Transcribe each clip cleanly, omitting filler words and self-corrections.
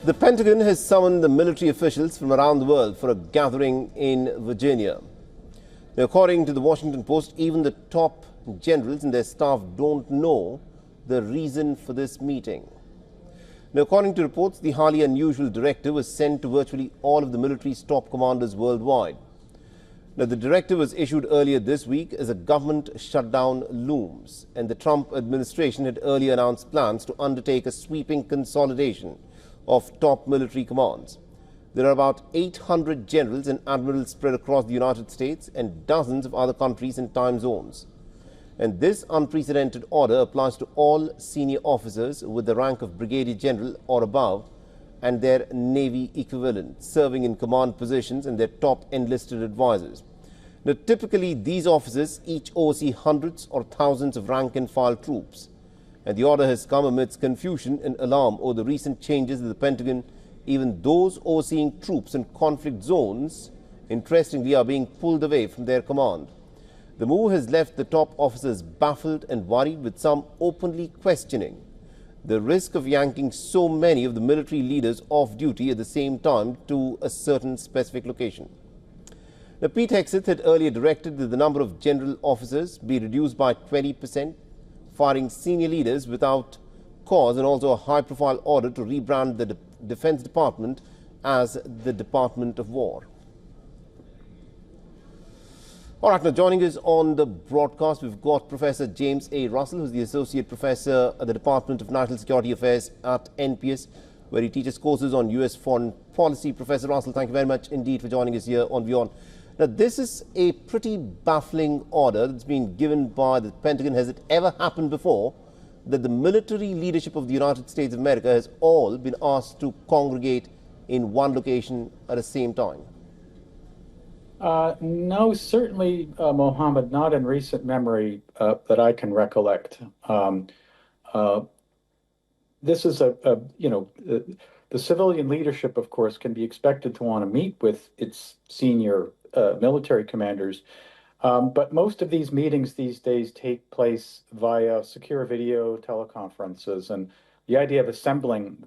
The Pentagon has summoned the military officials from around the world for a gathering in Virginia. Now, according to the Washington Post, even the top generals and their staff don't know the reason for this meeting. Now, according to reports, the highly unusual directive was sent to virtually all of the military's top commanders worldwide. Now, the directive was issued earlier this week as a government shutdown looms, and the Trump administration had earlier announced plans to undertake a sweeping consolidation of top military commands. There are about 800 generals and admirals spread across the United States and dozens of other countries and time zones. And this unprecedented order applies to all senior officers with the rank of brigadier general or above and their Navy equivalent serving in command positions and their top enlisted advisors. Now, typically, these officers each oversee hundreds or thousands of rank-and-file troops. And the order has come amidst confusion and alarm over the recent changes in the Pentagon. Even those overseeing troops in conflict zones, interestingly, are being pulled away from their command. The move has left the top officers baffled and worried, with some openly questioning the risk of yanking so many of the military leaders off duty at the same time to a certain specific location. Now, Pete Hegseth had earlier directed that the number of general officers be reduced by 20%, firing senior leaders without cause, and also a high-profile order to rebrand the Defense Department as the Department of War. All right, now joining us on the broadcast, we've got Professor James A. Russell, who's the Associate Professor at the Department of National Security Affairs at NPS, where he teaches courses on U.S. foreign policy. Professor Russell, thank you very much indeed for joining us here on WION. Now, this is a pretty baffling order that's been given by the Pentagon. Has it ever happened before that the military leadership of the United States of America has all been asked to congregate in one location at the same time? No, certainly, Mohammed, not in recent memory that I can recollect. This is the civilian leadership, of course, can be expected to want to meet with its senior military commanders. But most of these meetings these days take place via secure video teleconferences. And the idea of assembling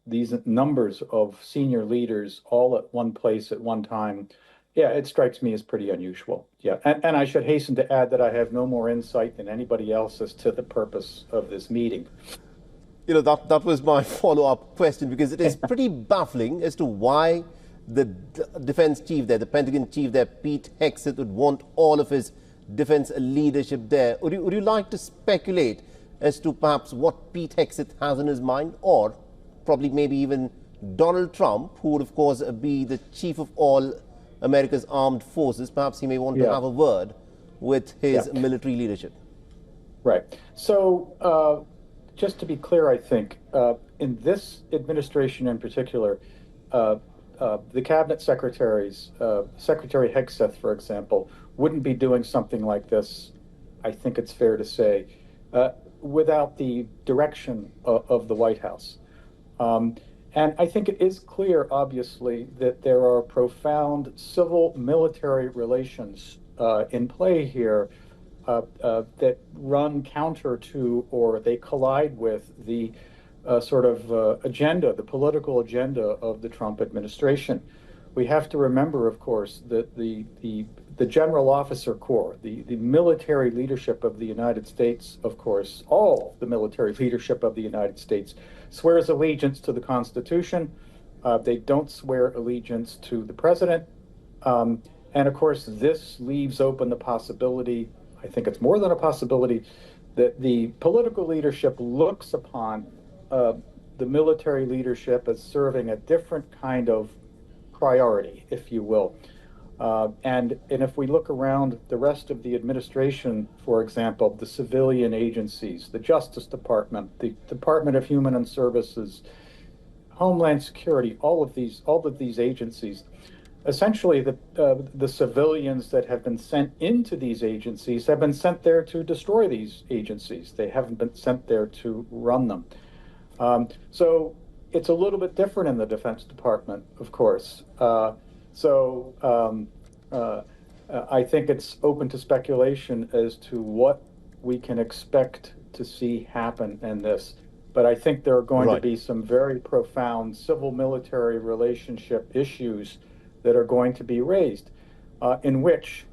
these numbers of senior leaders all at one place at one time, yeah, it strikes me as pretty unusual. Yeah, and I should hasten to add that I have no more insight than anybody else as to the purpose of this meeting. You know, that was my follow-up question, because it is pretty baffling as to why the defense chief there, the Pentagon chief there, Pete Hegseth, would want all of his defense leadership there. Would you like to speculate as to perhaps what Pete Hegseth has in his mind, or probably maybe even Donald Trump, who would, of course, be the chief of all America's armed forces? Perhaps he may want to have a word with his military leadership. Right. So just to be clear, I think in this administration in particular, the cabinet secretaries, Secretary Hegseth, for example, wouldn't be doing something like this, I think it's fair to say, without the direction of the White House. And I think it is clear, obviously, that there are profound civil-military relations in play here that run counter to, or they collide with, the agenda, the political agenda of the Trump administration. We have to remember, of course, that the General Officer Corps, the military leadership of the United States, of course, all the military leadership of the United States swears allegiance to the Constitution. They don't swear allegiance to the president. And of course, this leaves open the possibility, I think it's more than a possibility, that the political leadership looks upon the military leadership as serving a different kind of priority, if you will. And if we look around the rest of the administration, for example, the civilian agencies, the Justice Department, the Department of Human Services, Homeland Security, all of these agencies, essentially the civilians that have been sent into these agencies have been sent there to destroy these agencies. They haven't been sent there to run them. So it's a little bit different in the Defense Department, of course. I think it's open to speculation as to what we can expect to see happen in this. but I think there are going to Right. be some very profound civil-military relationship issues that are going to be raised, in which,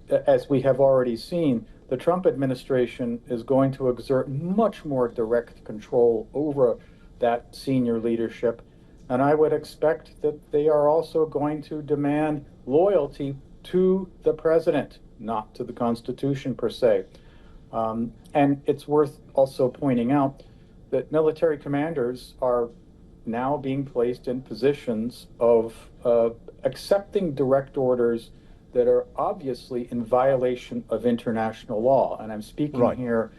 as we have already seen, the Trump administration is going to exert much more direct control over that senior leadership. And I would expect that they are also going to demand loyalty to the president, not to the Constitution per se. And it's worth also pointing out that military commanders are now being placed in positions of accepting direct orders that are obviously in violation of international law. And I'm speaking here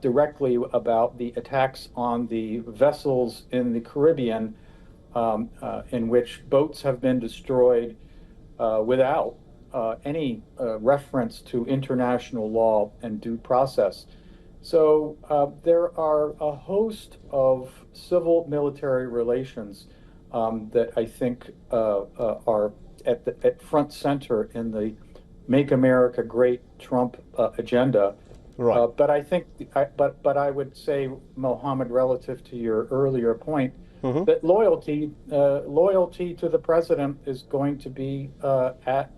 directly about the attacks on the vessels in the Caribbean, in which boats have been destroyed without any reference to international law and due process. So there are a host of civil-military relations that I think are at front center in the "Make America Great" Trump agenda. Right. But I think, but I would say, Mohammed, relative to your earlier point, that loyalty to the president is going to be at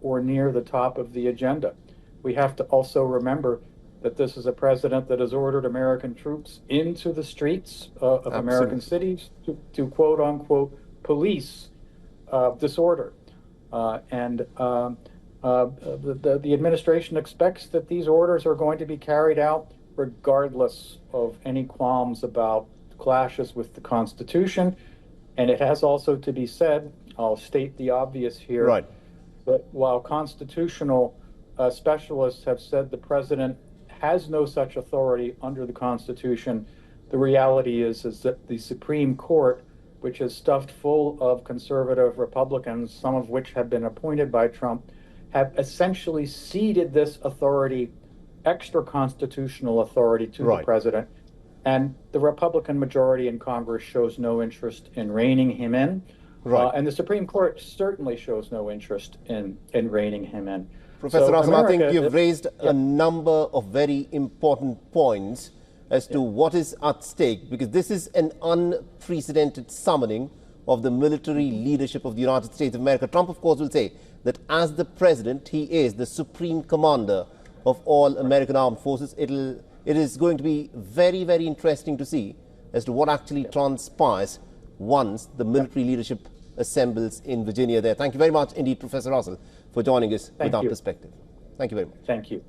or near the top of the agenda. We have to also remember that this is a president that has ordered American troops into the streets of American cities to quote unquote police disorder. And the administration expects that these orders are going to be carried out regardless of any qualms about clashes with the Constitution. And it has also to be said, I'll state the obvious here, that while constitutional specialists have said the president has no such authority under the Constitution, the reality is that the Supreme Court, which is stuffed full of conservative Republicans, some of which have been appointed by Trump, have essentially ceded this authority, extra constitutional authority, to the president. And the Republican majority in Congress shows no interest in reining him in. And the Supreme Court certainly shows no interest in reining him in. Professor Russell, I think you've raised a number of very important points as to what is at stake, because this is an unprecedented summoning of the military leadership of the United States of America. Trump, of course, will say that as the president, he is the supreme commander of all American armed forces. It is going to be very, very interesting to see as to what actually transpires once the military leadership assembles in Virginia there. Thank you very much indeed, Professor Russell, for joining us with our perspective. Thank you very much. Thank you.